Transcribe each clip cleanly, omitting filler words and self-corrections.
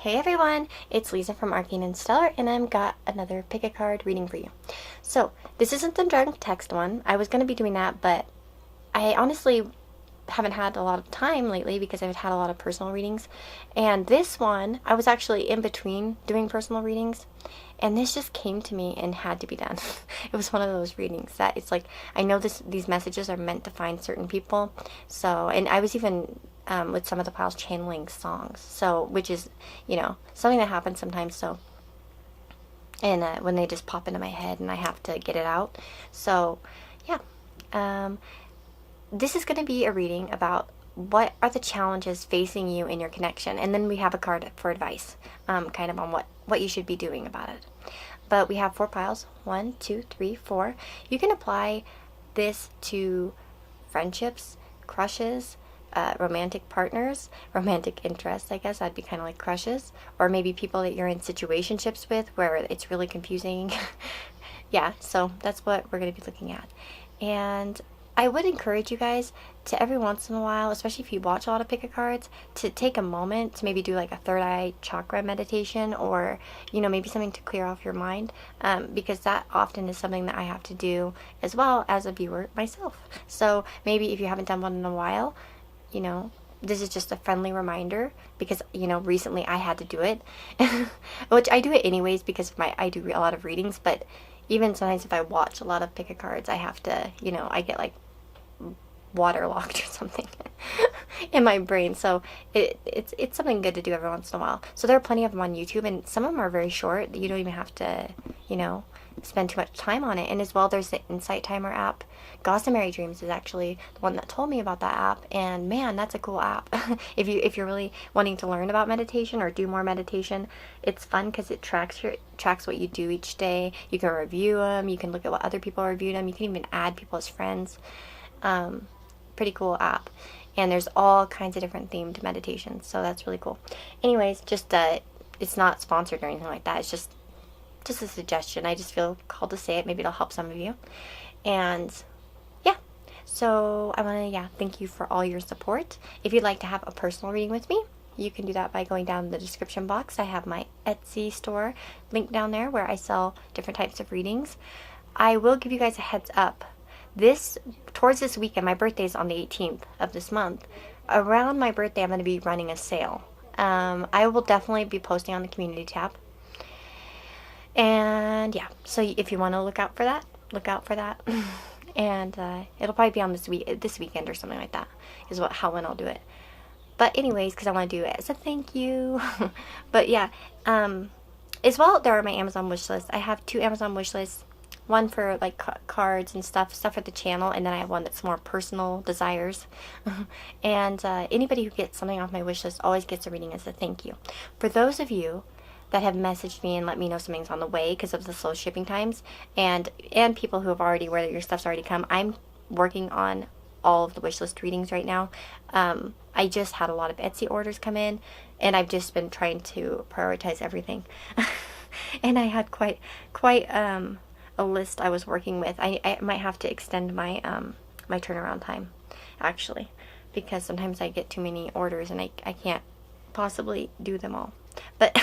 Hey everyone, it's Lisa from Arcane and Stellar, and I've got another pick a card reading for you. So, this isn't the drunk text one. I was going to be doing that, but I honestly haven't had a lot of time lately because I've had a lot of personal readings. And this one, I was actually in between doing personal readings, and this just came to me and had to be done. It was one of those readings that it's like, I know these messages are meant to find certain people. So, and I was even with some of the piles channeling songs, so which is, something that happens sometimes. So, and when they just pop into my head and I have to get it out. So, yeah, this is going to be a reading about what are the challenges facing you in your connection, and then we have a card for advice, kind of on what you should be doing about it. But we have 4 piles, 1, 2, 3, 4. You can apply this to friendships, crushes, romantic partners, romantic interests, I guess. That'd be kind of like crushes, or maybe people that you're in situationships with where it's really confusing. Yeah, so that's what we're going to be looking at. And I would encourage you guys to every once in a while, especially if you watch a lot of pick a cards, to take a moment to maybe do like a third eye chakra meditation, or maybe something to clear off your mind, because that often is something that I have to do as well as a viewer myself. So maybe if you haven't done one in a while, this is just a friendly reminder, because recently I had to do it, which I do it anyways because I do a lot of readings. But even sometimes if I watch a lot of pick a cards, I have to, I get like waterlogged or something in my brain. So it's something good to do every once in a while. So there are plenty of them on YouTube, and some of them are very short. You don't even have to, spend too much time on it. And as well, there's the Insight Timer app. Gossamer Dreams is actually the one that told me about that app, and man, that's a cool app. if you're really wanting to learn about meditation or do more meditation, it's fun because it tracks what you do each day. You can review them, you can look at what other people reviewed them, you can even add people as friends. Pretty cool app, and there's all kinds of different themed meditations, so that's really cool. Anyways, just it's not sponsored or anything like that. It's just a suggestion. I just feel called to say it. Maybe it'll help some of you. And yeah, so I want to thank you for all your support. If you'd like to have a personal reading with me, you can do that by going down in the description box. I have my Etsy store link down there where I sell different types of readings. I will give you guys a heads up. Towards this weekend, my birthday is on the 18th of this month. Around my birthday, I'm going to be running a sale. I will definitely be posting on the community tab. And yeah, so if you want to look out for that, and it'll probably be on this weekend or something like that, is when I'll do it. But anyways, because I want to do it as a thank you. But yeah, as well, there are my Amazon wish lists. I have 2 Amazon wish lists. One for like cards and stuff for the channel, and then I have one that's more personal desires. And anybody who gets something off my wish list always gets a reading as a thank you. For those of you that have messaged me and let me know something's on the way because of the slow shipping times, and people who have already, where your stuff's already come, I'm working on all of the wish list readings right now. I just had a lot of Etsy orders come in, and I've just been trying to prioritize everything. And I had quite a list I was working with. I might have to extend my my turnaround time, actually, because sometimes I get too many orders and I can't possibly do them all. But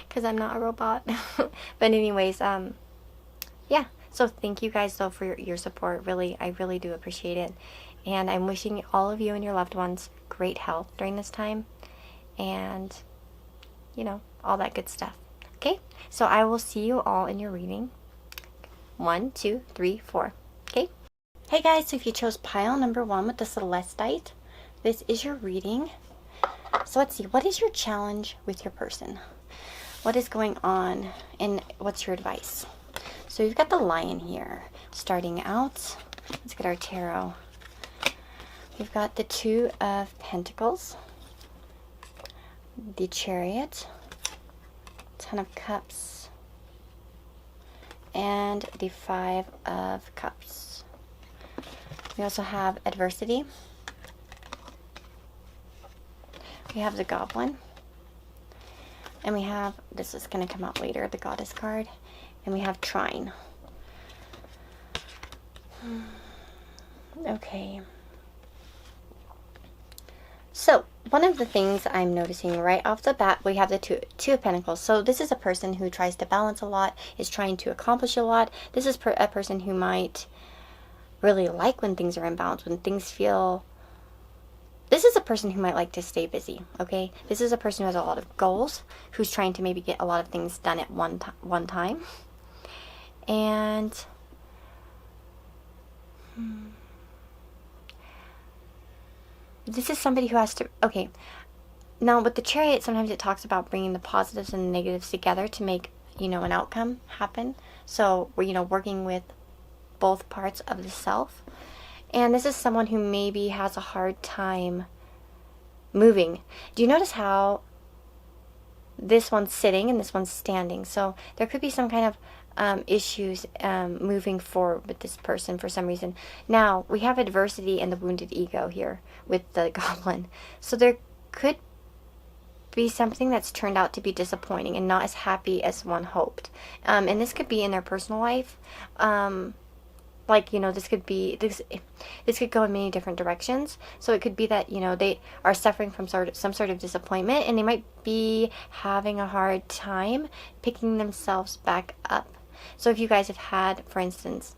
because I'm not a robot. But anyways, yeah. So thank you guys though for your support. Really, I really do appreciate it. And I'm wishing all of you and your loved ones great health during this time, and all that good stuff. Okay, so I will see you all in your reading. 1, 2, 3, 4. Okay. Hey guys, so if you chose pile number 1 with the Celestite, this is your reading. So let's see, what is your challenge with your person? What is going on, and what's your advice? So you've got the Lion here. Starting out, let's get our tarot. We've got the 2 of Pentacles, the Chariot, 10 of Cups, and the 5 of Cups. We also have Adversity. We have the Goblin. And we have, this is going to come out later, the Goddess card. And we have Trine. Okay. So, one of the things I'm noticing right off the bat, we have the two of Pentacles. So this is a person who tries to balance a lot, is trying to accomplish a lot. This is a person who might really like when things are in balance, when things feel... This is a person who might like to stay busy, okay? This is a person who has a lot of goals, who's trying to maybe get a lot of things done at one time. And... this is somebody who has to... Okay, now with the Chariot, sometimes it talks about bringing the positives and the negatives together to make, an outcome happen. So, we're, working with both parts of the self. And this is someone who maybe has a hard time moving. Do you notice how this one's sitting and this one's standing? So there could be some kind of issues moving forward with this person for some reason. Now, we have adversity and the wounded ego here with the goblin. So there could be something that's turned out to be disappointing and not as happy as one hoped. And this could be in their personal life. This could be, this could go in many different directions. So it could be that, they are suffering from some sort of disappointment, and they might be having a hard time picking themselves back up. So if you guys have had, for instance,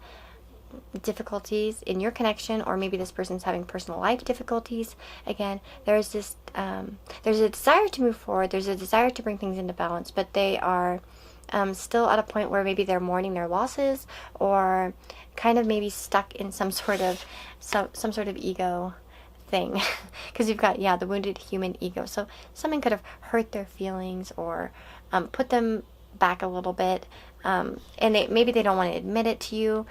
difficulties in your connection, or maybe this person's having personal life difficulties, again, there's this, there's a desire to move forward, there's a desire to bring things into balance, but they are still at a point where maybe they're mourning their losses, or kind of maybe stuck in some sort of ego thing. Because you've got, the wounded human ego. So someone could have hurt their feelings, or put them back a little bit, and maybe they don't want to admit it to you.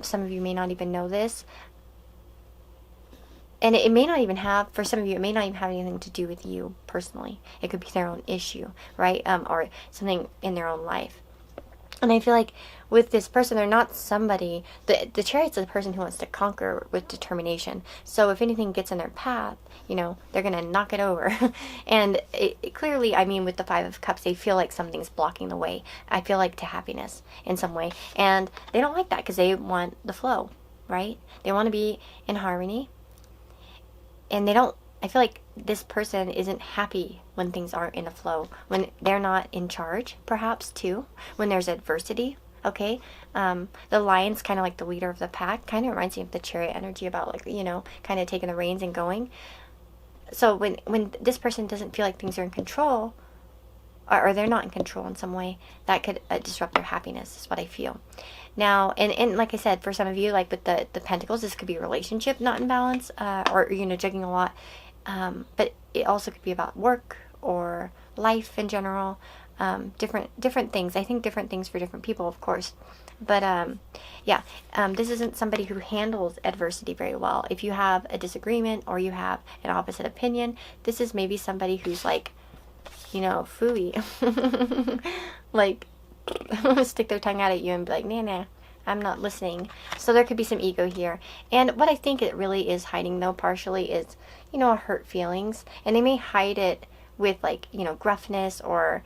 Some of you may not even know this, and it may not even have, for some of you, it may not even have anything to do with you personally. It could be their own issue, right? Or something in their own life. And I feel like with this person, they're not somebody... The Chariot's a person who wants to conquer with determination. So if anything gets in their path, they're going to knock it over. And it clearly, with the Five of Cups, they feel like something's blocking the way. I feel like to happiness in some way. And they don't like that because they want the flow, right? They want to be in harmony. And they don't... I feel like this person isn't happy when things aren't in a flow, when they're not in charge, perhaps, too, when there's adversity, okay? The lion's kind of like the leader of the pack, kind of reminds me of the Chariot energy about, kind of taking the reins and going. So when this person doesn't feel like things are in control, or they're not in control in some way, that could disrupt their happiness, is what I feel. Now, and like I said, for some of you, like with the Pentacles, this could be a relationship not in balance, or, juggling a lot. But it also could be about work or life in general, different things. I think different things for different people, of course. But, this isn't somebody who handles adversity very well. If you have a disagreement or you have an opposite opinion, this is maybe somebody who's like, phooey. Like, stick their tongue out at you and be like, nah, I'm not listening. So there could be some ego here. And what I think it really is hiding, though, partially is, hurt feelings. And they may hide it with, gruffness, or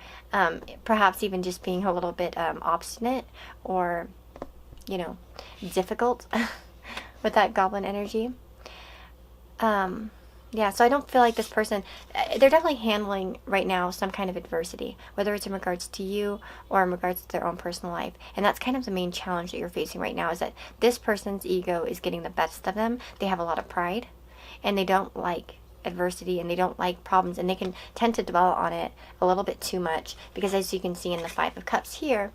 perhaps even just being a little bit obstinate, or, difficult with that goblin energy. So I don't feel like this person, they're definitely handling right now some kind of adversity, whether it's in regards to you or in regards to their own personal life. And that's kind of the main challenge that you're facing right now, is that this person's ego is getting the best of them. They have a lot of pride, and they don't like adversity, and they don't like problems, and they can tend to dwell on it a little bit too much, because as you can see in the Five of Cups here,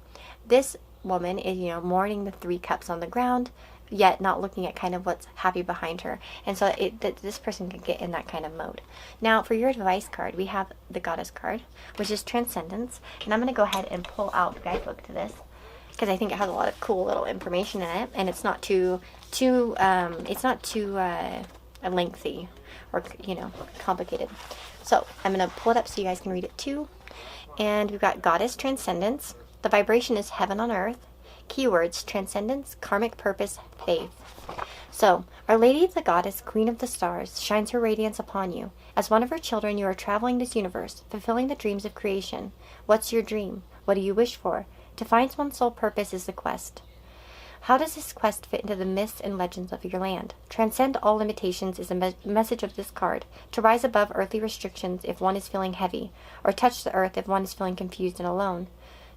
this woman is, mourning the Three Cups on the ground, yet not looking at kind of what's happy behind her. And so this person can get in that kind of mode. Now, for your advice card, we have the Goddess card, which is Transcendence. And I'm going to go ahead and pull out the guidebook to this, because I think it has a lot of cool little information in it, and it's not too lengthy or, complicated. So I'm going to pull it up so you guys can read it too. And we've got Goddess, Transcendence. The vibration is heaven on earth. Keywords: transcendence, karmic purpose, faith. So, Our Lady, the Goddess, Queen of the Stars, shines her radiance upon you. As one of her children, you are traveling this universe, fulfilling the dreams of creation. What's your dream? What do you wish for? To find one's sole purpose is the quest. How does this quest fit into the myths and legends of your land? Transcend all limitations is a message of this card. To rise above earthly restrictions if one is feeling heavy, or touch the earth if one is feeling confused and alone.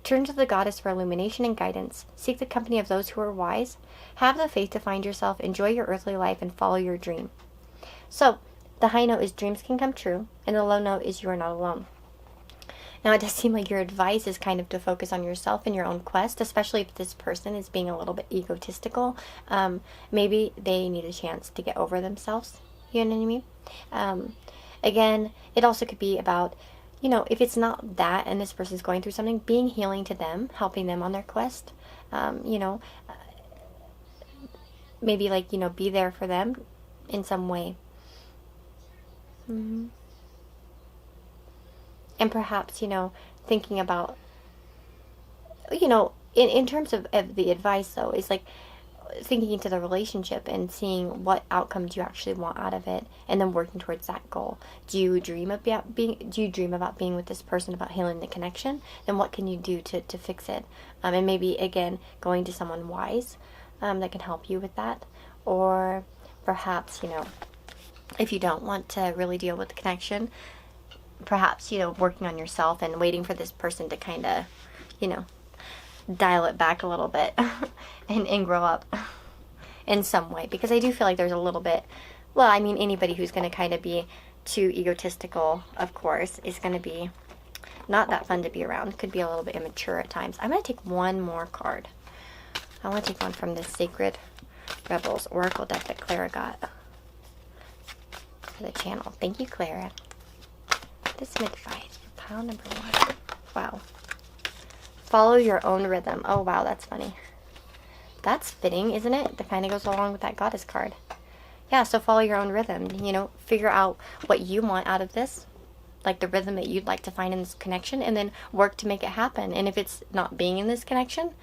Turn to the goddess for illumination and guidance. Seek the company of those who are wise. Have the faith to find yourself, enjoy your earthly life, and follow your dream. So, the high note is dreams can come true, and the low note is you are not alone. Now, it does seem like your advice is kind of to focus on yourself and your own quest, especially if this person is being a little bit egotistical. Maybe they need a chance to get over themselves. You know what I mean? Again, it also could be about, you know, if it's not that and this person's going through something, being healing to them, helping them on their quest. You know, maybe like, you know, be there for them in some way. And perhaps, you know, thinking about, you know, in terms of the advice, though, is like thinking into the relationship and seeing what outcome do you actually want out of it, and then working towards that goal. Do you dream about being with this person, about healing the connection? Then what can you do to fix it? And maybe, again, going to someone wise that can help you with that. Or perhaps, you know, if you don't want to really deal with the connection, perhaps, you know, working on yourself and waiting for this person to kind of, you know, dial it back a little bit and grow up in some way. Because I do feel like there's a little bit, well, I mean, anybody who's going to kind of be too egotistical, of course, is going to be not that fun to be around. Could be a little bit immature at times. I'm going to take one more card. I want to take one from the Sacred Rebels Oracle deck that Clara got for the channel. Thank you, Clara. This advice for pile number 1. Wow. Follow your own rhythm. Oh, wow, that's funny. That's fitting, isn't it? That kind of goes along with that goddess card. Yeah, so follow your own rhythm. You know, figure out what you want out of this, like the rhythm that you'd like to find in this connection, and then work to make it happen. And if it's not being in this connection,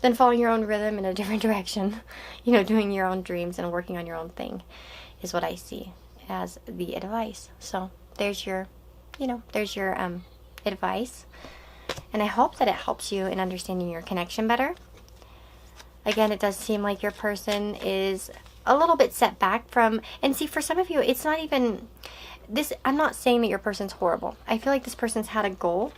then follow your own rhythm in a different direction. You know, doing your own dreams and working on your own thing is what I see as the advice. So there's your, you know, there's your advice. And I hope that it helps you in understanding your connection better. Again, it does seem like your person is a little bit set back from, and see, for some of you, it's not even this. I'm not saying that your person's horrible. I feel like this person's had a goal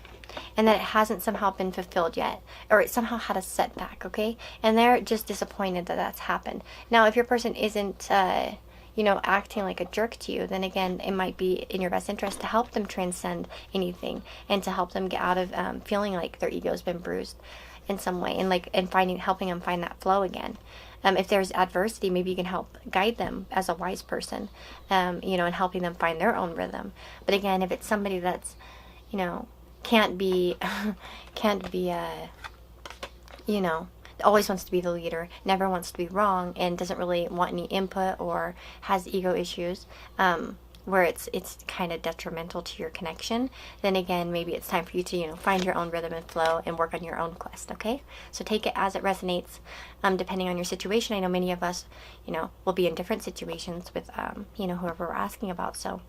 and that it hasn't somehow been fulfilled yet, or it somehow had a setback, okay? And they're just disappointed that that's happened. Now, if your person isn't, you know, acting like a jerk to you, then again, it might be in your best interest to help them transcend anything and to help them get out of feeling like their ego's been bruised in some way, and helping them find that flow again. If there's adversity, maybe you can help guide them as a wise person, you know, and helping them find their own rhythm. But again, if it's somebody that's, you know, can't be, you know, always wants to be the leader, never wants to be wrong, and doesn't really want any input, or has ego issues, where it's kind of detrimental to your connection, then again, maybe it's time for you to, you know, find your own rhythm and flow and work on your own quest, okay? So take it as it resonates, depending on your situation. I know many of us, you know, will be in different situations with, you know, whoever we're asking about. So,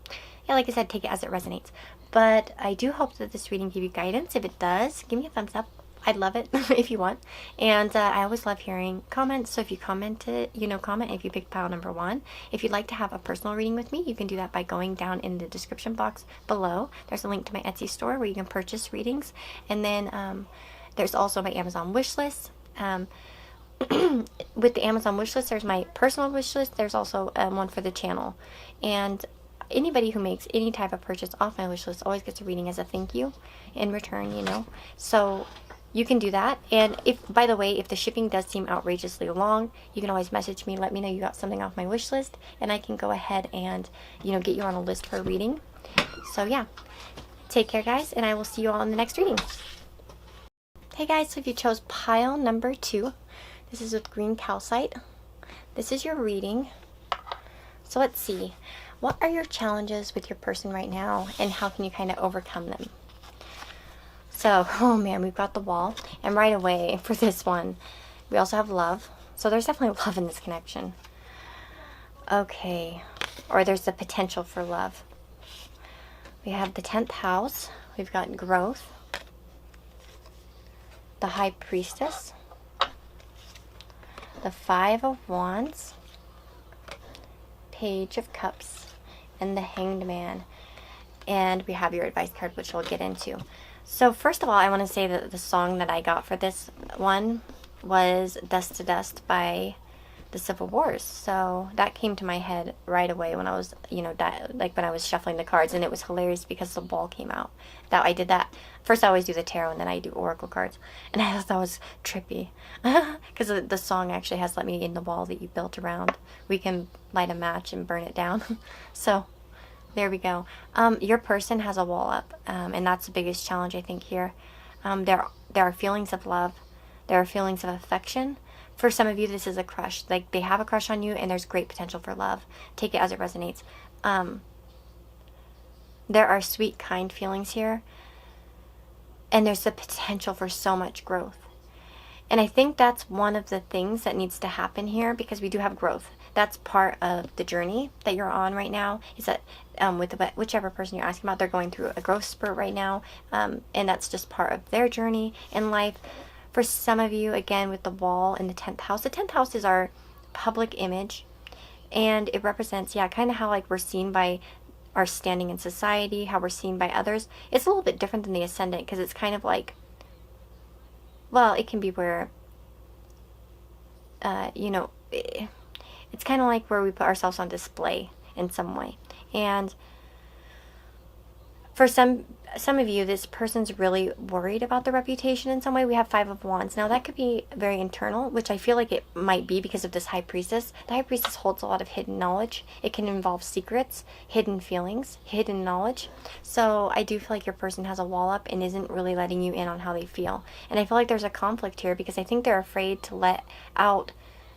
yeah, like I said, take it as it resonates. But I do hope that this reading gave you guidance. If it does, give me a thumbs up. I'd love it if you want. And I always love hearing comments. So if you commented, you know, comment if you picked pile number 1. If you'd like to have a personal reading with me, you can do that by going down in the description box below. There's a link to my Etsy store where you can purchase readings. And then there's also my Amazon wish list. With the Amazon wish list, there's my personal wish list. There's also one for the channel. And anybody who makes any type of purchase off my wish list always gets a reading as a thank you in return, you know. So you can do that. And if, by the way, if the shipping does seem outrageously long, you can always message me, let me know you got something off my wish list, and I can go ahead and, you know, get you on a list for a reading. So yeah, take care, guys, and I will see you all in the next reading. Hey guys, so if you chose pile number 2, this is with green calcite. This is your reading. So let's see, what are your challenges with your person right now, and how can you kind of overcome them? So, oh man, we've got the wall, and right away for this one, we also have love. So there's definitely love in this connection. Okay, or there's the potential for love. We have the 10th house. We've got growth, the High Priestess, the Five of Wands, Page of Cups, and the Hanged Man. And we have your advice card, which we'll get into. So first of all, I want to say that the song that I got for this one was Dust to Dust by the Civil Wars. So that came to my head right away when I was, when I was shuffling the cards, and it was hilarious because the ball came out. That I did that. First I always do the tarot, and then I do oracle cards. And I thought that was trippy. Because the song actually has Let Me In the Wall that you built around. We can light a match and burn it down. So there we go. Your person has a wall up, and that's the biggest challenge I think here. There are feelings of love. There are feelings of affection. For some of you, this is a crush. Like, they have a crush on you, and there's great potential for love. Take it as it resonates. There are sweet, kind feelings here, and there's the potential for so much growth. And I think that's one of the things that needs to happen here, because we do have growth. That's part of the journey that you're on right now, is that with whichever person you're asking about, they're going through a growth spurt right now, and that's just part of their journey in life. For some of you, again, with the wall in the 10th house, the 10th house is our public image, and it represents, kind of how like we're seen by our standing in society, how we're seen by others. It's a little bit different than the ascendant, because it's kind of like, well, it can be where, it's kind of like where we put ourselves on display in some way. And for some of you, this person's really worried about their reputation in some way. We have Five of Wands. Now, that could be very internal, which I feel like it might be because of this High Priestess. The High Priestess holds a lot of hidden knowledge. It can involve secrets, hidden feelings, hidden knowledge. So I do feel like your person has a wall up and isn't really letting you in on how they feel. And I feel like there's a conflict here, because I think they're afraid to let out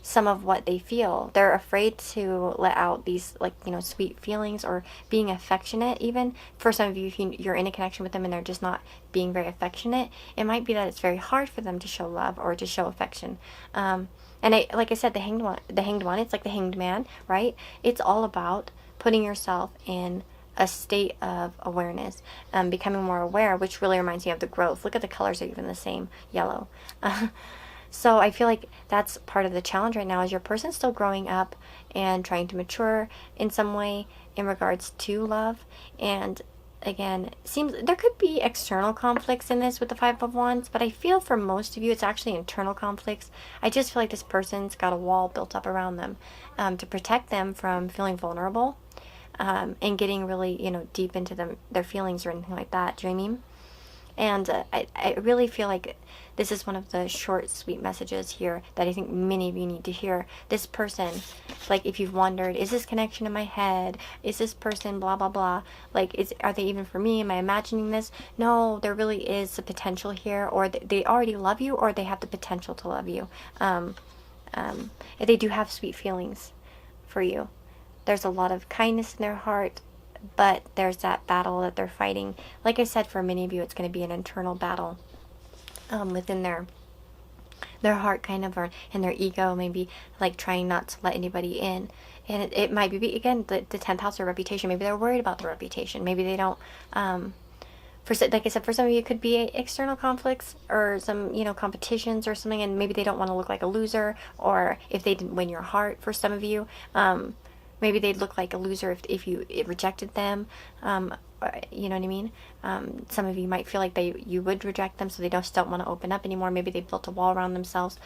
some of what they feel. They're afraid to let out these, sweet feelings or being affectionate. Even for some of you, if you're in a connection with them and they're just not being very affectionate, it might be that it's very hard for them to show love or to show affection. And like I said, the hanged one, it's like the Hanged Man, right? It's all about putting yourself in a state of awareness, becoming more aware, which really reminds me of the growth. Look at the colors are even the same, yellow. So I feel like that's part of the challenge right now, is your person still growing up and trying to mature in some way in regards to love. And again, it seems there could be external conflicts in this with the Five of Wands, but I feel for most of you it's actually internal conflicts. I just feel like this person's got a wall built up around them to protect them from feeling vulnerable and getting really, deep into their feelings or anything like that. Do you know what I mean? And I really feel like this is one of the short, sweet messages here that I think many of you need to hear. This person, like, if you've wondered, is this connection in my head? Is this person blah, blah, blah? Like, are they even for me? Am I imagining this? No, there really is a potential here, or they already love you, or they have the potential to love you. They do have sweet feelings for you. There's a lot of kindness in their heart, but there's that battle that they're fighting. Like I said, for many of you, it's going to be an internal battle within their heart, kind of, or in their ego, maybe, like trying not to let anybody in. And it might be, again, the 10th house or reputation. Maybe they're worried about their reputation. Maybe they don't, like I said, for some of you, it could be external conflicts or some, competitions or something, and maybe they don't want to look like a loser, or if they didn't win your heart, for some of you, maybe they'd look like a loser if you rejected them. You know what I mean? Some of you might feel like you would reject them, so they just don't want to open up anymore. Maybe they built a wall around themselves.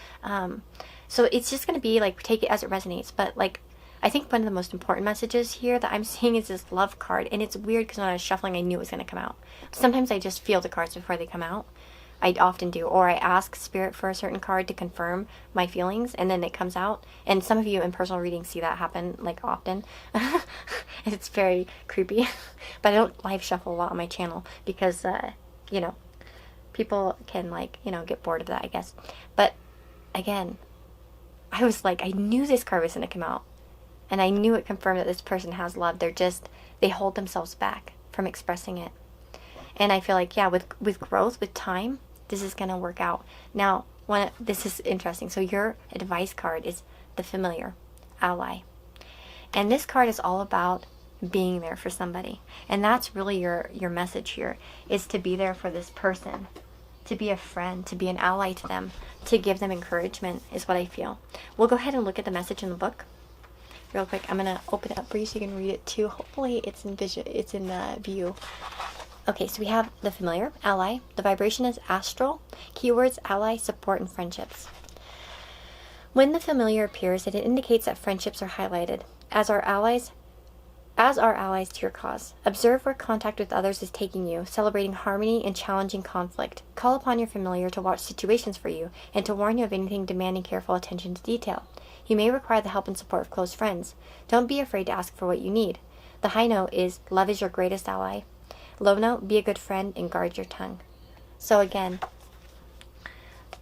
So it's just going to be like, take it as it resonates. But like, I think one of the most important messages here that I'm seeing is this love card. And it's weird because when I was shuffling, I knew it was going to come out. Sometimes I just feel the cards before they come out. I often do, or I ask Spirit for a certain card to confirm my feelings, and then it comes out. And some of you in personal readings see that happen, like, often. It's very creepy. But I don't live shuffle a lot on my channel because, people can, get bored of that, I guess. But again, I was like, I knew this card was going to come out, and I knew it confirmed that this person has love. They hold themselves back from expressing it. And I feel like, with growth, with time, this is going to work out. Now, this is interesting. So your advice card is the Familiar Ally. And this card is all about being there for somebody. And that's really your message here, is to be there for this person. to be a friend, to be an ally to them, to give them encouragement is what I feel. We'll go ahead and look at the message in the book real quick. I'm gonna open it up for you so you can read it too. Hopefully it's in view. Okay, so we have the familiar, ally. The vibration is astral. Keywords: ally, support, and friendships. When the familiar appears, it indicates that friendships are highlighted as our allies to your cause. Observe where contact with others is taking you, celebrating harmony and challenging conflict. Call upon your familiar to watch situations for you and to warn you of anything demanding careful attention to detail. You may require the help and support of close friends. Don't be afraid to ask for what you need. The high note is love is your greatest ally. Low note, be a good friend and guard your tongue. So again,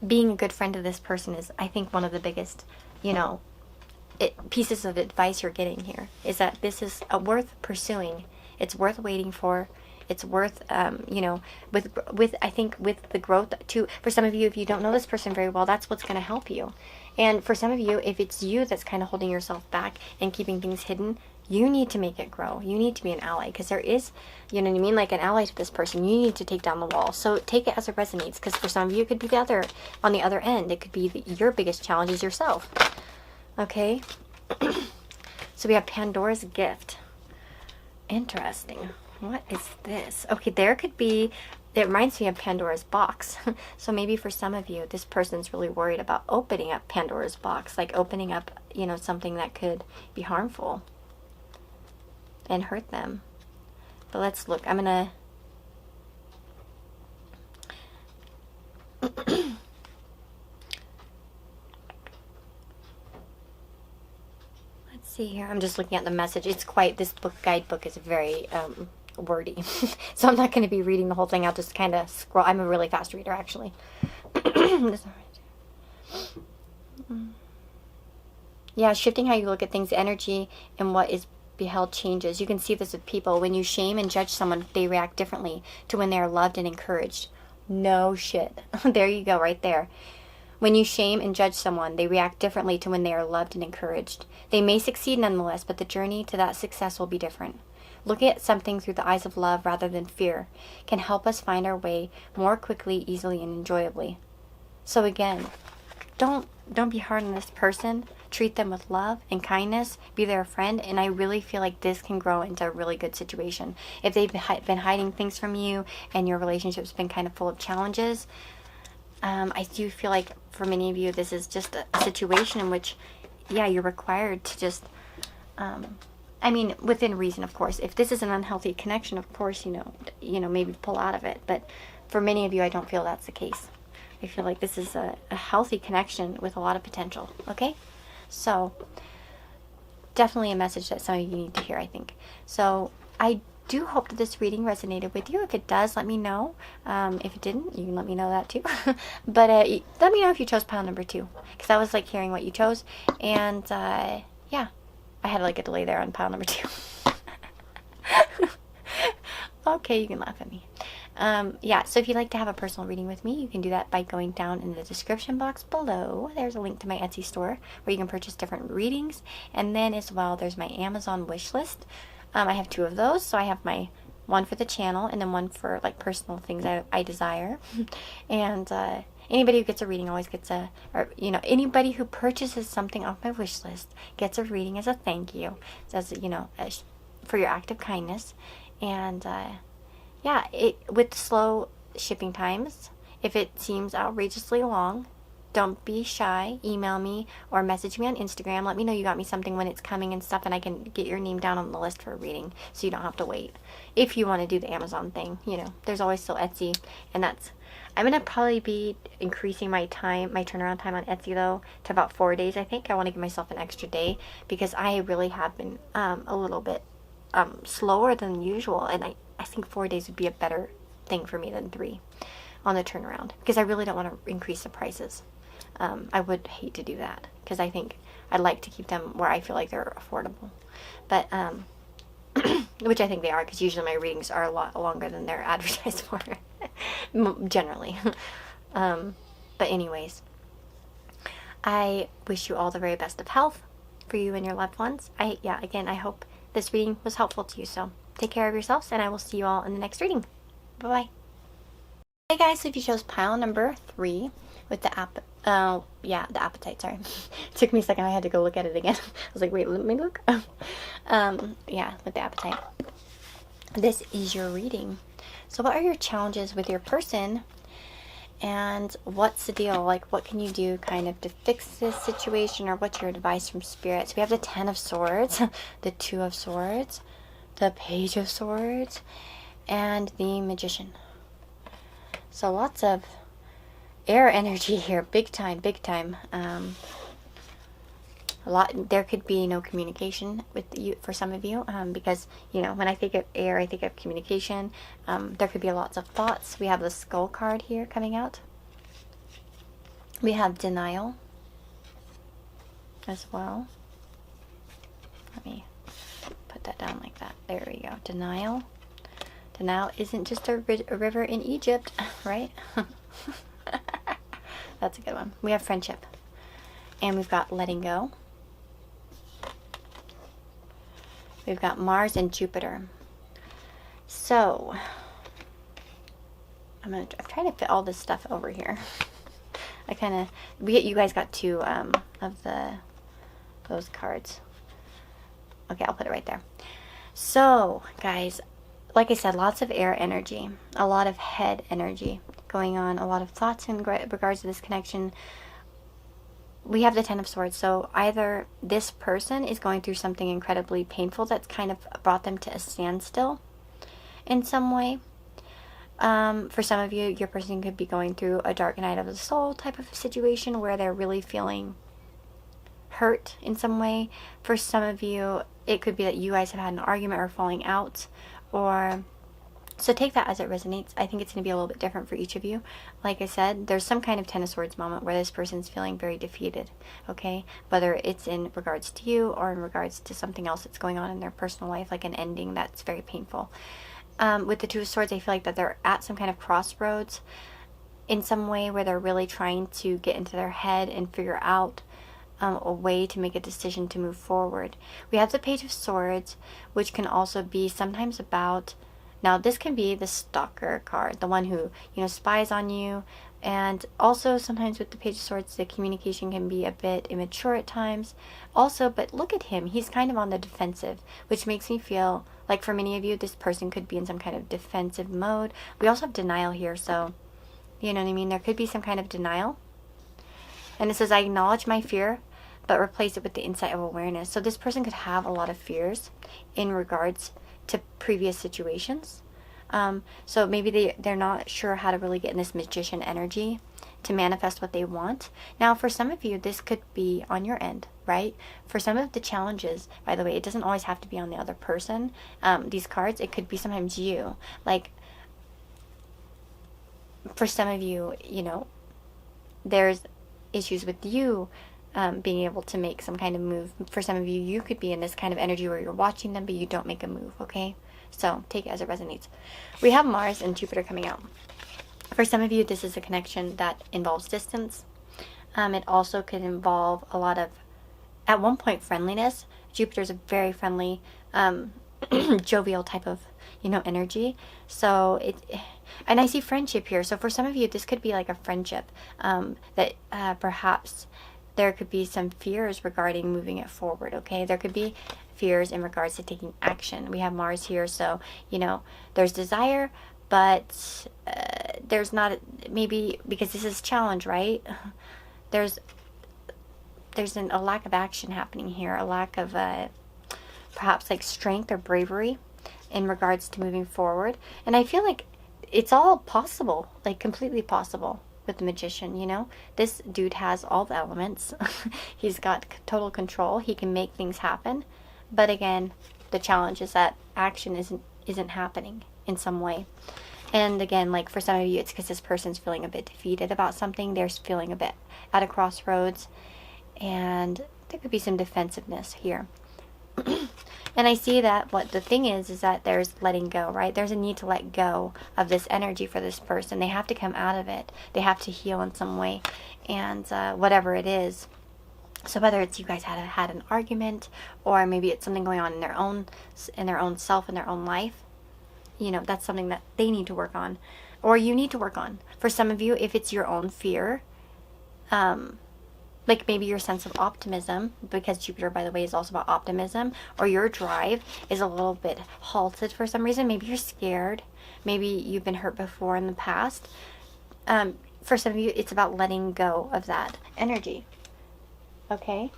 being a good friend to this person is, I think, one of the biggest, pieces of advice you're getting here, is that this is worth pursuing. It's worth waiting for. It's worth, with I think with the growth too. For some of you, if you don't know this person very well, that's what's going to help you. And for some of you, if it's you that's kind of holding yourself back and keeping things hidden, you need to make it grow. You need to be an ally, because there is, you know what I mean, like an ally to this person. You need to take down the wall. So take it as it resonates, because for some of you, it could be on the other end. It could be your biggest challenge is yourself. Okay? So we have Pandora's gift. Interesting. What is this? Okay, there could be, it reminds me of Pandora's box. So maybe for some of you, this person's really worried about opening up Pandora's box, like opening up, something that could be harmful and hurt them. But let's look. I'm gonna let's see here. I'm just looking at the message. It's quite, this guidebook is very wordy. So I'm not going to be reading the whole thing. I'll just kind of scroll. I'm a really fast reader, actually. Yeah, shifting how you look at things, energy, and what is beheld changes. You can see this with people. When you shame and judge someone, they react differently to when they are loved and encouraged. No shit. There you go, right there. When you shame and judge someone, they react differently to when they are loved and encouraged. They may succeed nonetheless, but the journey to that success will be different. Looking at something through the eyes of love rather than fear can help us find our way more quickly, easily, and enjoyably. So again, don't be hard on this person. Treat them with love and kindness. Be their friend. And I really feel like this can grow into a really good situation. If they've been hiding things from you and your relationship's been kind of full of challenges, I do feel like for many of you, this is just a situation in which, yeah, you're required to just, within reason, of course. If this is an unhealthy connection, of course, maybe pull out of it. But for many of you, I don't feel that's the case. I feel like this is a healthy connection with a lot of potential. Okay? So, definitely a message that some of you need to hear, I think. So, I do hope that this reading resonated with you. If it does, let me know. If it didn't, you can let me know that too. But let me know if you chose pile number 2. Because I was like hearing what you chose. And, yeah. I had like a delay there on pile number 2. Okay, you can laugh at me. Yeah, so if you'd like to have a personal reading with me, you can do that by going down in the description box below. There's a link to my Etsy store where you can purchase different readings. And then as well, there's my Amazon wish list. I have 2 of those. So I have my one for the channel and then one for like personal things I desire. And anybody who gets a reading always gets anybody who purchases something off my wish list gets a reading as a thank you, for your act of kindness. And yeah, with slow shipping times, if it seems outrageously long, don't be shy. Email me or message me on Instagram. Let me know you got me something when it's coming and stuff, and I can get your name down on the list for a reading so you don't have to wait. If you want to do the Amazon thing, there's always still Etsy, and I'm going to probably be increasing my turnaround time on Etsy, though, to about 4 days, I think. I want to give myself an extra day because I really have been a little bit slower than usual, and I think 4 days would be a better thing for me than 3 on the turnaround, because I really don't want to increase the prices. I would hate to do that, because I think I'd like to keep them where I feel like they're affordable. But, which I think they are, because usually my readings are a lot longer than they're advertised for, generally. But anyways, I wish you all the very best of health for you and your loved ones. Again, I hope this reading was helpful to you. So take care of yourselves, and I will see you all in the next reading. Bye-bye. Hey guys, so if you chose pile number 3 with the the appetite, sorry. It took me a second, I had to go look at it again. I was like, wait, let me look. Yeah, with the appetite. This is your reading. So what are your challenges with your person? And what's the deal? Like, what can you do kind of to fix this situation, or what's your advice from Spirit? So we have the 10 of Swords, the 2 of Swords, the Page of Swords, and the Magician. So lots of air energy here, big time, big time. There could be no communication with you for some of you, because, you know, when I think of air, I think of communication. There could be lots of thoughts. We have the Skull card here coming out. We have denial as well. Let me put that down like that. There we go. Denial. Denial isn't just a river in Egypt, right? That's a good one. We have friendship. And we've got letting go. We've got Mars and Jupiter. So, I'm trying to fit all this stuff over here. You guys got 2 of those cards. Okay, I'll put it right there. So, guys, like I said, lots of air energy, a lot of head energy going on, a lot of thoughts in regards to this connection. We have the 10 of Swords, so either this person is going through something incredibly painful that's kind of brought them to a standstill in some way. For some of you, your person could be going through a dark night of the soul type of situation where they're really feeling hurt in some way. For some of you, it could be that you guys have had an argument or falling out, so take that as it resonates. I think it's going to be a little bit different for each of you. Like I said, there's some kind of 10 of Swords moment where this person's feeling very defeated, okay? Whether it's in regards to you or in regards to something else that's going on in their personal life, like an ending that's very painful. With the 2 of Swords, I feel like that they're at some kind of crossroads in some way where they're really trying to get into their head and figure out a way to make a decision to move forward. We have the Page of Swords, which can also be sometimes about, now this can be the stalker card, the one who, you know, spies on you. And also sometimes with the Page of Swords, the communication can be a bit immature at times. Also, but look at him, he's kind of on the defensive, which makes me feel like for many of you, this person could be in some kind of defensive mode. We also have denial here, so, you know what I mean? There could be some kind of denial. And it says, I acknowledge my fear, but replace it with the insight of awareness. So this person could have a lot of fears in regards to previous situations. So maybe they're not sure how to really get in this magician energy to manifest what they want. Now, for some of you, this could be on your end, right? For some of the challenges, by the way, it doesn't always have to be on the other person. These cards, it could be sometimes you. Like, for some of you, you know, there's issues with you being able to make some kind of move. For some of you, you could be in this kind of energy where you're watching them, but you don't make a move, okay? So take it as it resonates. We have Mars and Jupiter coming out. For some of you, this is a connection that involves distance. It also could involve a lot of, at one point, friendliness. Jupiter's a very friendly, jovial type of, you know, energy. So and I see friendship here. So for some of you, this could be like a friendship that perhaps there could be some fears regarding moving it forward, okay? There could be fears in regards to taking action. We have Mars here, so, you know, there's desire, but there's not, maybe, because this is challenge, right? There's a lack of action happening here, a lack of perhaps like strength or bravery in regards to moving forward. And I feel like it's all possible, like completely possible. With the Magician, you know, this dude has all the elements. He's got total control. He can make things happen, but again, the challenge is that action isn't happening in some way. And again, like for some of you, it's because this person's feeling a bit defeated about something. They're feeling a bit at a crossroads, and there could be some defensiveness here. And I see that what the thing is that there's letting go, right? There's a need to let go of this energy for this person. They have to come out of it. They have to heal in some way, and whatever it is. So whether it's you guys had an argument, or maybe it's something going on in their own self, in their own life, you know, that's something that they need to work on. or you need to work on. For some of you, if it's your own fear, like maybe your sense of optimism, because Jupiter, by the way, is also about optimism, or your drive is a little bit halted for some reason. Maybe you're scared. Maybe you've been hurt before in the past. For some of you, it's about letting go of that energy. Okay?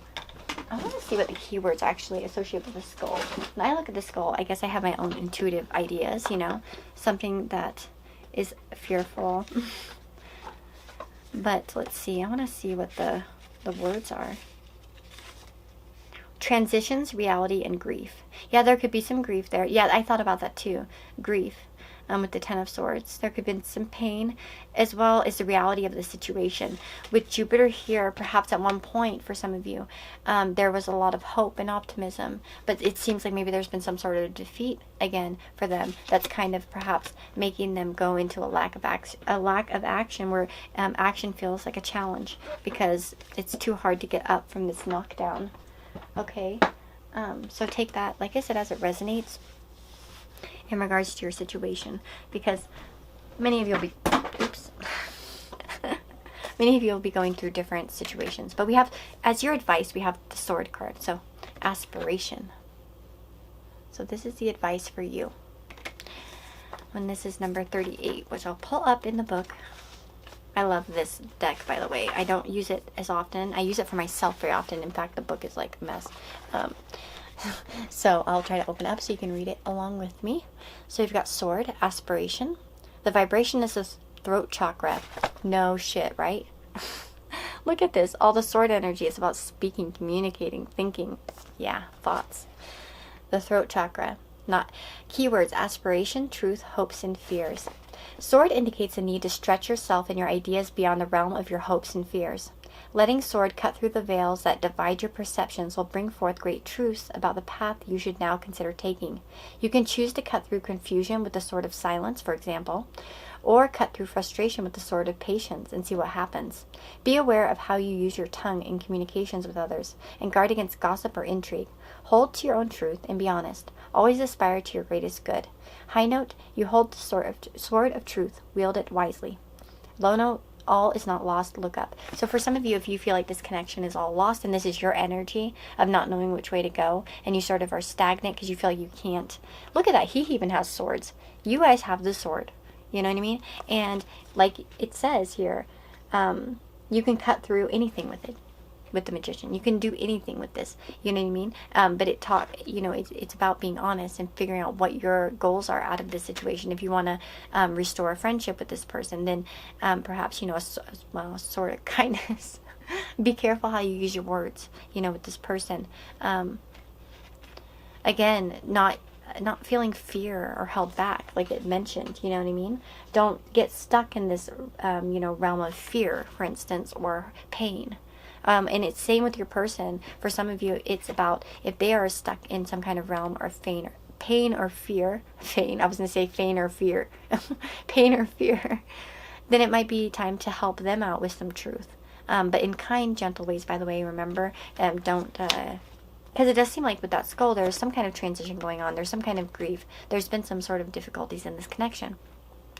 I want to see what the keywords actually associate with the skull. When I look at the skull, I guess I have my own intuitive ideas, you know, something that is fearful. But let's see. I want to see what the words are. Transitions, reality, and grief. Yeah, there could be some grief there. Yeah, I thought about that too. Grief. With the Ten of Swords. There could have been some pain, as well as the reality of the situation. With Jupiter here, perhaps at one point, for some of you, there was a lot of hope and optimism, but it seems like maybe there's been some sort of defeat again for them. That's kind of perhaps making them go into a lack of action, where action feels like a challenge because it's too hard to get up from this knockdown. Okay, so take that, like I said, as it resonates in regards to your situation, because many of you will be many of you will be going through different situations. But we have, as your advice, we have the Sword card. So aspiration. So this is the advice for you. And this is number 38, which I'll pull up in the book. I love this deck, by the way. I don't use it as often. I use it for myself very often. In fact, the book is like a mess. So I'll try to open it up so you can read it along with me. So you've got Sword, aspiration. The vibration is the throat chakra. No shit, right? Look at this. All the Sword energy is about speaking, communicating, thinking. Yeah, thoughts. The throat chakra. Not keywords: aspiration, truth, hopes, and fears. Sword indicates a need to stretch yourself and your ideas beyond the realm of your hopes and fears. Letting Sword cut through the veils that divide your perceptions will bring forth great truths about the path you should now consider taking. You can choose to cut through confusion with the Sword of Silence, for example, or cut through frustration with the Sword of Patience and see what happens. Be aware of how you use your tongue in communications with others, and guard against gossip or intrigue. Hold to your own truth and be honest. Always aspire to your greatest good. High note, you hold the sword of truth. Wield it wisely. Low note, all is not lost. Look up. So for some of you, if you feel like this connection is all lost and this is your energy of not knowing which way to go, and you sort of are stagnant because you feel like you can't. Look at that. He even has swords. You guys have the sword. You know what I mean? And like it says here, you can cut through anything with it. With the Magician, you can do anything with this, you know what I mean? But it's about being honest and figuring out what your goals are out of this situation. If you want to restore a friendship with this person, then perhaps a sort of kindness. Be careful how you use your words, with this person. Again, not feeling fear or held back, like it mentioned, you know what I mean? Don't get stuck in this realm of fear, for instance, or pain. And it's same with your person. For some of you, it's about if they are stuck in some kind of realm or pain or fear. I was going to say pain or fear. Pain or fear. Then it might be time to help them out with some truth. But in kind, gentle ways, by the way, remember, don't... Because it does seem like with that skull, there's some kind of transition going on. There's some kind of grief. There's been some sort of difficulties in this connection.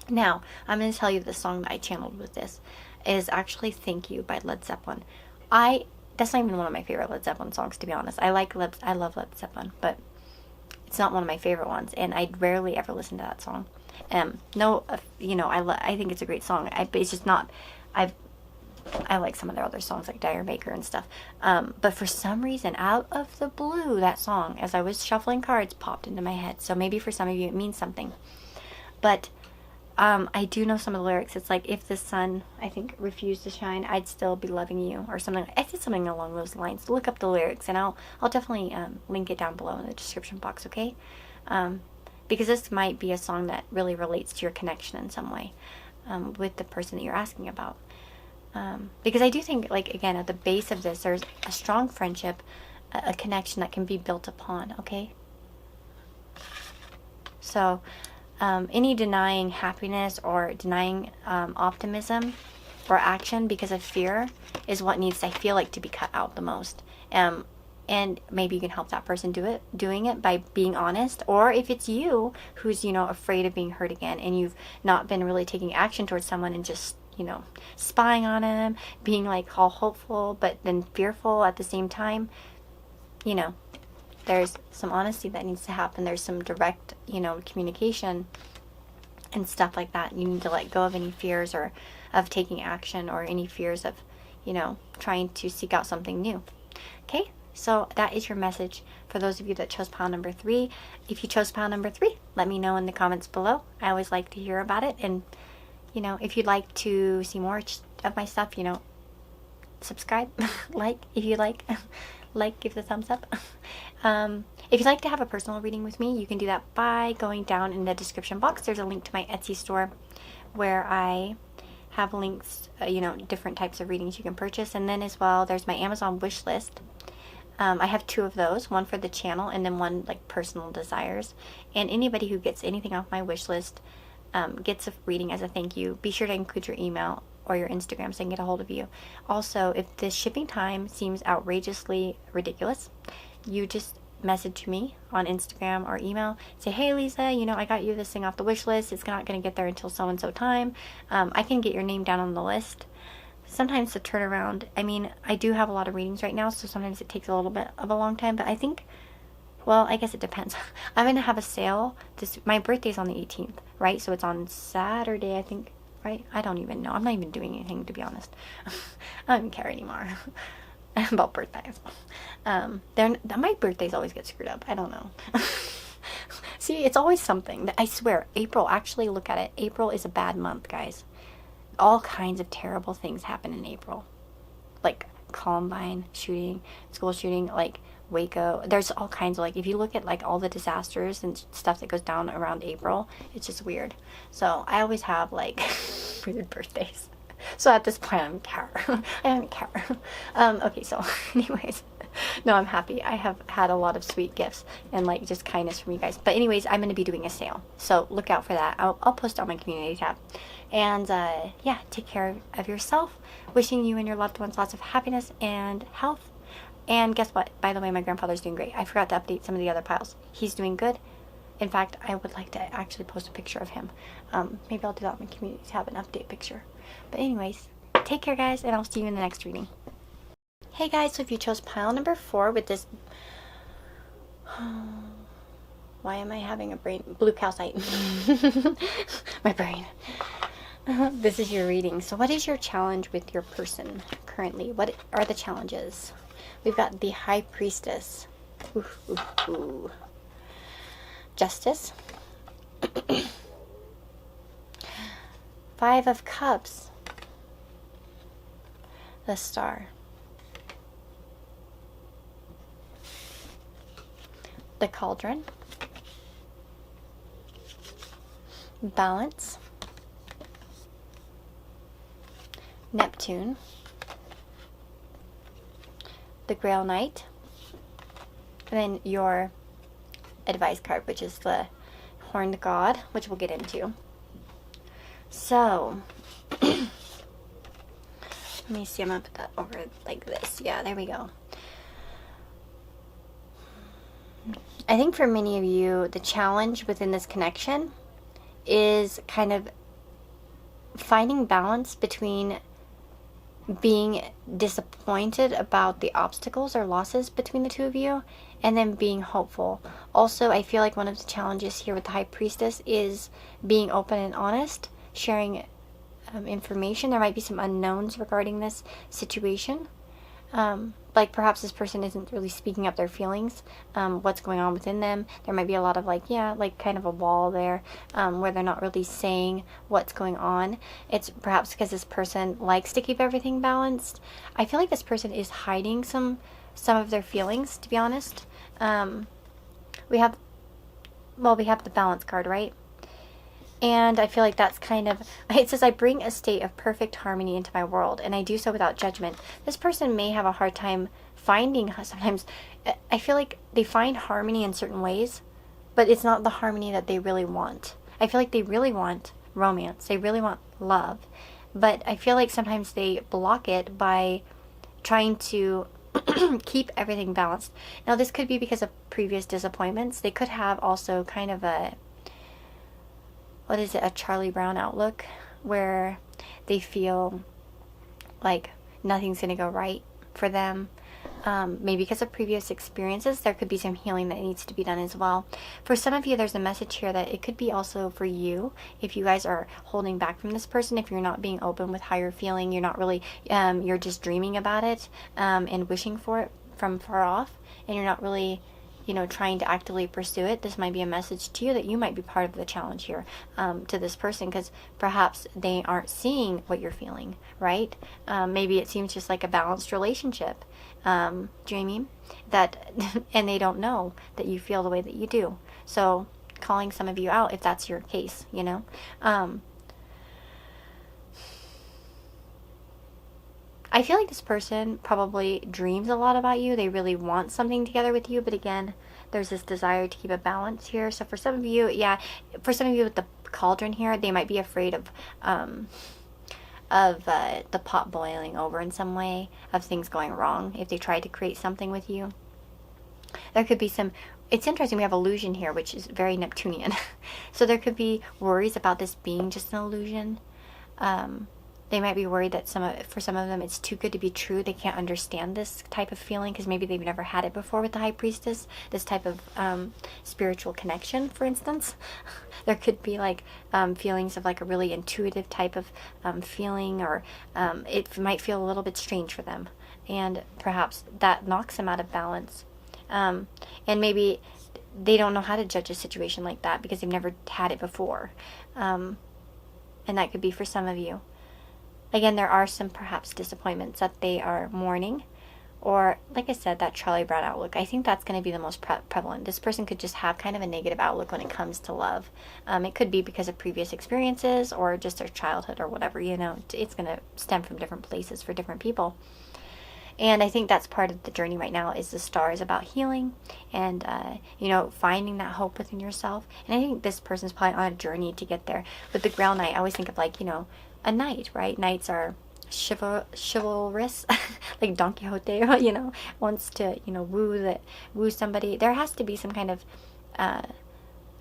Now, I'm going to tell you the song that I channeled with this is actually Thank You by Led Zeppelin. That's not even one of my favorite Led Zeppelin songs, to be honest. I love Led Zeppelin, but it's not one of my favorite ones, and I rarely ever listen to that song. I think it's a great song. It's just not. I like some of their other songs, like Dire Maker and stuff. But for some reason, out of the blue, that song, as I was shuffling cards, popped into my head. So maybe for some of you, it means something. But I do know some of the lyrics. It's like, if the sun, I think, refused to shine, I'd still be loving you, or something. I did something along those lines. Look up the lyrics, and I'll definitely link it down below in the description box, okay? Because this might be a song that really relates to your connection in some way with the person that you're asking about. Because I do think, like, again, at the base of this, there's a strong friendship, a connection that can be built upon, okay? So... any denying happiness or denying optimism or action because of fear is what needs, I feel like, to be cut out the most. and maybe you can help that person doing it by being honest. Or if it's you who's, you know, afraid of being hurt again, and you've not been really taking action towards someone and just, you know, spying on them, being like all hopeful but then fearful at the same time, you know, there's some honesty that needs to happen. There's some direct, you know, communication and stuff like that. You need to let go of any fears or of taking action, or any fears of, you know, trying to seek out something new. Okay, so that is your message for those of you that chose pile number 3. If you chose pile number 3, let me know in the comments below. I always like to hear about it. And, you know, if you'd like to see more of my stuff, you know, subscribe, like if you like, give the thumbs up. If you'd like to have a personal reading with me, you can do that by going down in the description box. There's a link to my Etsy store where I have links, you know, different types of readings you can purchase. And then as well, there's my Amazon wish list. I have 2 of those, one for the channel and then one like personal desires. And anybody who gets anything off my wish list gets a reading as a thank you. Be sure to include your email or your Instagram so I can get a hold of you. Also, if the shipping time seems outrageously ridiculous, you just message me on Instagram or email. Say, hey Lisa, you know, I got you this thing off the wish list. It's not going to get there until so and so time. I can get your name down on the list. Sometimes the turnaround, I mean, I do have a lot of readings right now, so sometimes it takes a little bit of a long time, but I think, well, I guess it depends. I'm going to have a sale. My birthday's on the 18th, right? So it's on Saturday, I think, right? I don't even know. I'm not even doing anything, to be honest. I don't even care anymore about birthdays. My birthdays always get screwed up. I don't know. See, it's always something. I swear, April, actually look at it. April is a bad month, guys. All kinds of terrible things happen in April. Like Columbine shooting, school shooting, like Waco. There's all kinds of, like, if you look at like all the disasters and stuff that goes down around April, it's just weird. So I always have like weird birthdays. So at this point, I don't care. I don't care. Okay, so anyways, no, I'm happy. I have had a lot of sweet gifts and like just kindness from you guys. But anyways, I'm going to be doing a sale, so look out for that. I'll post on my community tab. And yeah, take care of yourself. Wishing you and your loved ones lots of happiness and health. And guess what? By the way, my grandfather's doing great. I forgot to update some of the other piles. He's doing good. In fact, I would like to actually post a picture of him. Maybe I'll do that on my community tab, an update picture. But anyways, take care, guys, and I'll see you in the next reading. Hey, guys, so if you chose pile number 4 with this... Why am I having a blue calcite? My brain. This is your reading. So what is your challenge with your person currently? What are the challenges? We've got the High Priestess. Ooh, ooh, ooh. Justice. 5 of Cups. The Star. The Cauldron. Balance. Neptune. The Grail Knight. And then your advice card, which is the Horned God, which we'll get into. So, let me see, I'm going to put that over like this. Yeah, there we go. I think for many of you, the challenge within this connection is kind of finding balance between being disappointed about the obstacles or losses between the 2 of you, and then being hopeful. Also, I feel like one of the challenges here with the High Priestess is being open and honest, sharing information. There might be some unknowns regarding this situation. Like perhaps this person isn't really speaking up their feelings, what's going on within them. There might be a lot of like, yeah, like kind of a wall there, where they're not really saying what's going on. It's perhaps because this person likes to keep everything balanced. I feel like this person is hiding some of their feelings, to be honest. We have the Balance card, right? And I feel like that's kind of, it says, I bring a state of perfect harmony into my world, and I do so without judgment. This person may have a hard time finding, sometimes, I feel like they find harmony in certain ways, but it's not the harmony that they really want. I feel like they really want romance. They really want love. But I feel like sometimes they block it by trying to keep everything balanced. Now, this could be because of previous disappointments. They could have also kind of a, what is it, a Charlie Brown outlook, where they feel like nothing's going to go right for them. Maybe because of previous experiences, there could be some healing that needs to be done as well. For some of you, there's a message here that it could be also for you. If you guys are holding back from this person, if you're not being open with how you're feeling, you're not really, you're just dreaming about it and wishing for it from far off, and you're not really, trying to actively pursue it, this might be a message to you that you might be part of the challenge here to this person, because perhaps they aren't seeing what you're feeling, right? Maybe it seems just like a balanced relationship. Do you know what I mean? That, and they don't know that you feel the way that you do. So calling some of you out if that's your case, I feel like this person probably dreams a lot about you. They really want something together with you, but again, there's this desire to keep a balance here. So for some of you, for some of you with the cauldron here, they might be afraid of the pot boiling over in some way, of things going wrong if they try to create something with you. There could be some, it's interesting, we have illusion here, which is very Neptunian. So there could be worries about this being just an illusion. They might be worried that for some of them it's too good to be true. They can't understand this type of feeling because maybe they've never had it before with the High Priestess, this type of spiritual connection, for instance. There could be like feelings of like a really intuitive type of feeling, or it might feel a little bit strange for them, and perhaps that knocks them out of balance. And maybe they don't know how to judge a situation like that because they've never had it before. And that could be for some of you. Again, there are some perhaps disappointments that they are mourning, or like I said, that Charlie Brown outlook. I think that's going to be the most prevalent. This person could just have kind of a negative outlook when it comes to love. It could be because of previous experiences or just their childhood or whatever, it's going to stem from different places for different people. And I think that's part of the journey right now, is the star is about healing and, finding that hope within yourself. And I think this person's probably on a journey to get there. With the Grail Knight, I always think of like, a knight, right? Knights are chivalrous, like Don Quixote, wants to, woo somebody. There has to be some kind of, I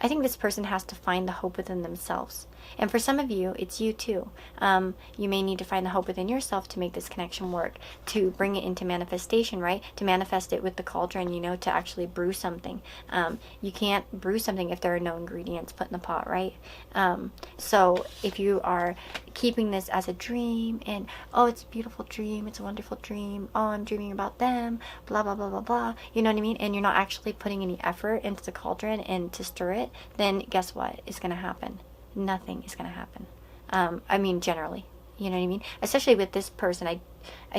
think this person has to find the hope within themselves. And for some of you, it's you too. You may need to find the hope within yourself to make this connection work, to bring it into manifestation, right? To manifest it with the cauldron, to actually brew something. You can't brew something if there are no ingredients put in the pot, right? So if you are keeping this as a dream and, oh, it's a beautiful dream, it's a wonderful dream, oh, I'm dreaming about them, blah, blah, blah, blah, blah, you know what I mean? And you're not actually putting any effort into the cauldron and to stir it, then guess what is going to happen? Nothing is going to happen. Generally, you know what I mean? Especially with this person, I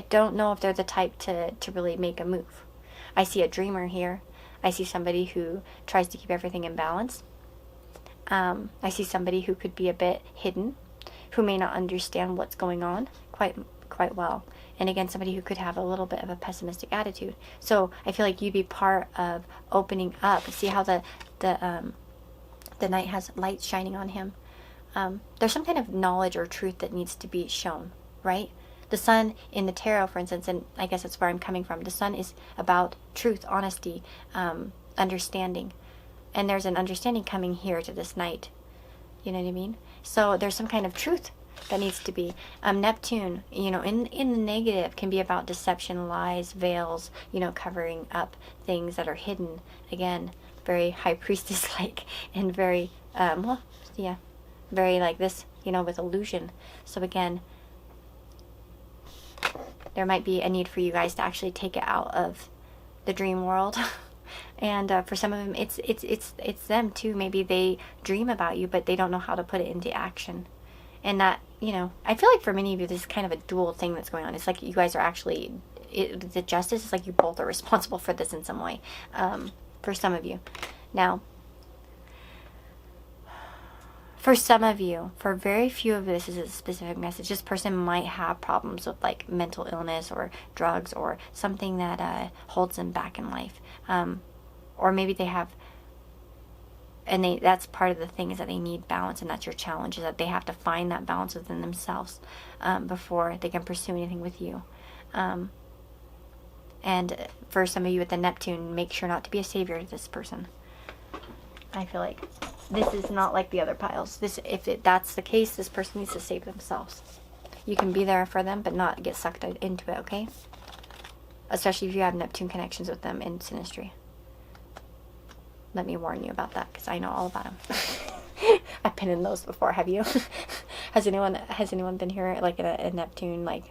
don't know if they're the type to really make a move. I see a dreamer here. I see somebody who tries to keep everything in balance. I see somebody who could be a bit hidden, who may not understand what's going on quite well. And again, somebody who could have a little bit of a pessimistic attitude. So I feel like you'd be part of opening up. See how the knight has light shining on him. There's some kind of knowledge or truth that needs to be shown, right? The sun in the tarot, for instance, and I guess that's where I'm coming from. The sun is about truth, honesty, understanding. And there's an understanding coming here to this knight. You know what I mean? So there's some kind of truth that needs to be. Neptune, in the negative, can be about deception, lies, veils, covering up things that are hidden. Again, very High Priestess-like and very, very like this, with illusion. So again, there might be a need for you guys to actually take it out of the dream world. And for some of them, it's them too. Maybe they dream about you, but they don't know how to put it into action. And that, I feel like for many of you, this is kind of a dual thing that's going on. It's like you guys are actually, the justice is like you both are responsible for this in some way, for some of you. Now, for some of you, for very few of this is a specific message. This person might have problems with like mental illness or drugs or something that holds them back in life. Or maybe they have, and that's part of the thing, is that they need balance, and that's your challenge, is that they have to find that balance within themselves before they can pursue anything with you. And for some of you with the Neptune, make sure not to be a savior to this person. I feel like this is not like the other piles. If that's the case, this person needs to save themselves. You can be there for them, but not get sucked into it, okay? Especially if you have Neptune connections with them in synastry. Let me warn you about that, because I know all about them. I've been in those before. Have you? Has anyone been here like a Neptune like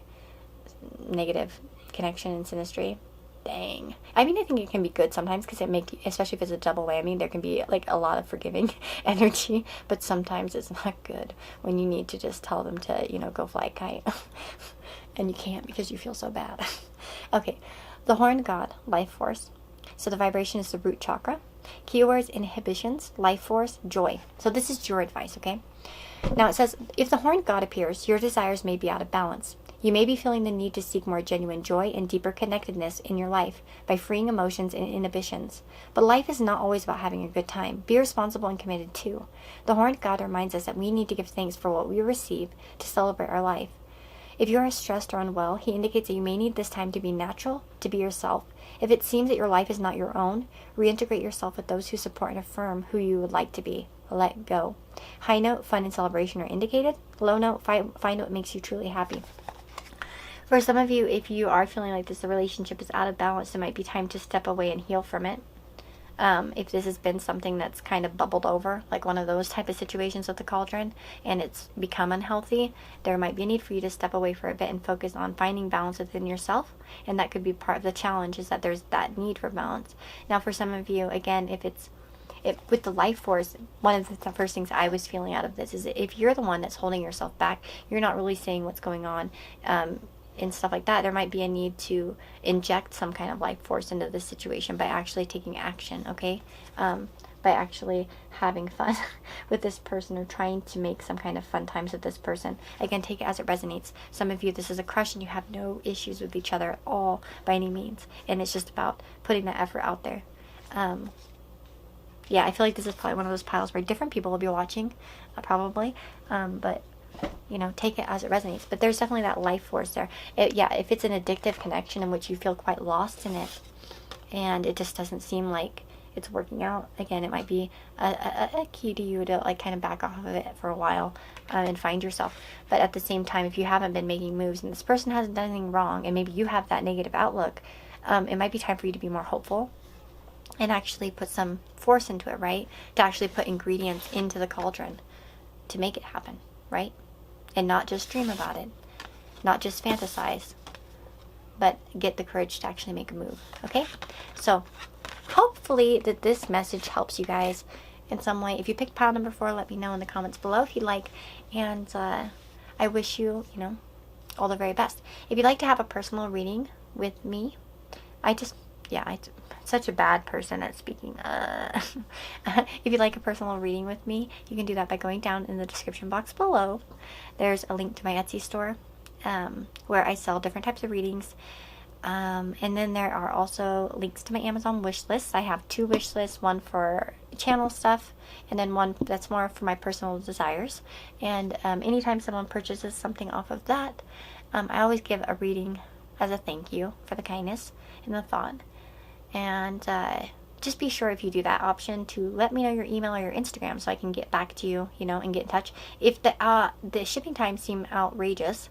negative connection in synastry? Dang. I mean, I think it can be good sometimes, because especially if it's a double whammy, there can be like a lot of forgiving energy, but sometimes it's not good when you need to just tell them to, go fly a kite. And you can't because you feel so bad. Okay, the horned god, life force. So the vibration is the root chakra. Keywords: inhibitions, life force, joy. So this is your advice, okay? Now it says, if the horned god appears, your desires may be out of balance. You may be feeling the need to seek more genuine joy and deeper connectedness in your life by freeing emotions and inhibitions. But life is not always about having a good time. Be responsible and committed too. The horned god reminds us that we need to give thanks for what we receive to celebrate our life. If you are stressed or unwell, he indicates that you may need this time to be natural, to be yourself. If it seems that your life is not your own, reintegrate yourself with those who support and affirm who you would like to be. Let go. High note, fun and celebration are indicated. Low note, find what makes you truly happy. For some of you, if you are feeling like the relationship is out of balance, it might be time to step away and heal from it. If this has been something that's kind of bubbled over, like one of those type of situations with the cauldron, and it's become unhealthy, there might be a need for you to step away for a bit and focus on finding balance within yourself. And that could be part of the challenge, is that there's that need for balance. Now, for some of you, again, with the life force, one of the first things I was feeling out of this is that if you're the one that's holding yourself back, you're not really seeing what's going on, and stuff like that, there might be a need to inject some kind of life force into this situation by actually taking action, okay? By actually having fun with this person, or trying to make some kind of fun times with this person. Again, take it as it resonates. Some of you, this is a crush and you have no issues with each other at all by any means, and it's just about putting that effort out there. Yeah, I feel like this is probably one of those piles where different people will be watching, probably, but take it as it resonates. But there's definitely that life force there. If it's an addictive connection in which you feel quite lost in it, and it just doesn't seem like it's working out, again, it might be a key to you to like kind of back off of it for a while, and find yourself. But at the same time, if you haven't been making moves and this person hasn't done anything wrong, and maybe you have that negative outlook, it might be time for you to be more hopeful and actually put some force into it, right? To actually put ingredients into the cauldron to make it happen, right? And not just dream about it, not just fantasize, but get the courage to actually make a move, okay? So hopefully that this message helps you guys in some way. If you picked pile number 4, let me know in the comments below if you'd like. And I wish you, all the very best. If you'd like to have a personal reading with me, I'm such a bad person at speaking. If you'd like a personal reading with me, you can do that by going down in the description box below. There's a link to my Etsy store, where I sell different types of readings. And then there are also links to my Amazon wish lists. I have 2 wish lists, one for channel stuff, and then one that's more for my personal desires. And anytime someone purchases something off of that, I always give a reading as a thank you for the kindness and the thought. And just be sure, if you do that option, to let me know your email or your Instagram so I can get back to you, and get in touch. If the shipping times seem outrageous,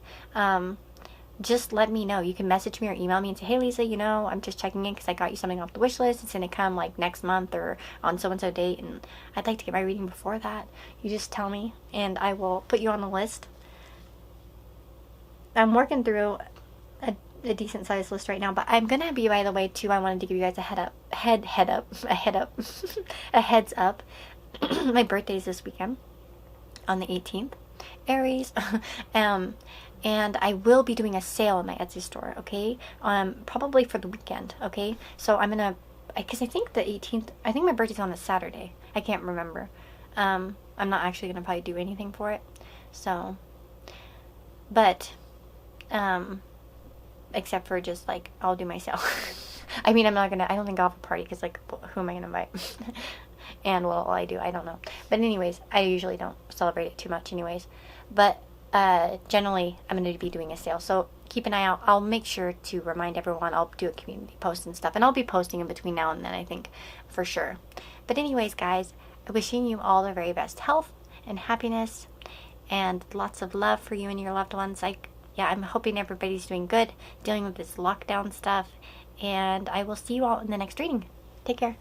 just let me know. You can message me or email me and say, hey Lisa, I'm just checking in because I got you something off the wish list. It's going to come like next month or on so-and-so date, and I'd like to get my reading before that. You just tell me and I will put you on the list. I'm working through a decent sized list right now, but I'm gonna be, by the way, too, I wanted to give you guys a heads up. My birthday's this weekend on the 18th, Aries. And I will be doing a sale in my Etsy store, okay? Probably for the weekend, okay? So I'm gonna, because I think the 18th, I think my birthday's on a Saturday. I can't remember. I'm not actually gonna probably do anything for it. So, but, except for just like, I'll do my sale. I mean, I don't think I'll have a party, because like, who am I gonna invite? And what will I do? I don't know. But anyways, I usually don't celebrate it too much anyways. But generally, I'm going to be doing a sale. So keep an eye out. I'll make sure to remind everyone. I'll do a community post and stuff, and I'll be posting in between now and then, I think, for sure. But anyways, guys, I'm wishing you all the very best health and happiness and lots of love for you and your loved ones. I'm hoping everybody's doing good, dealing with this lockdown stuff, and I will see you all in the next reading. Take care.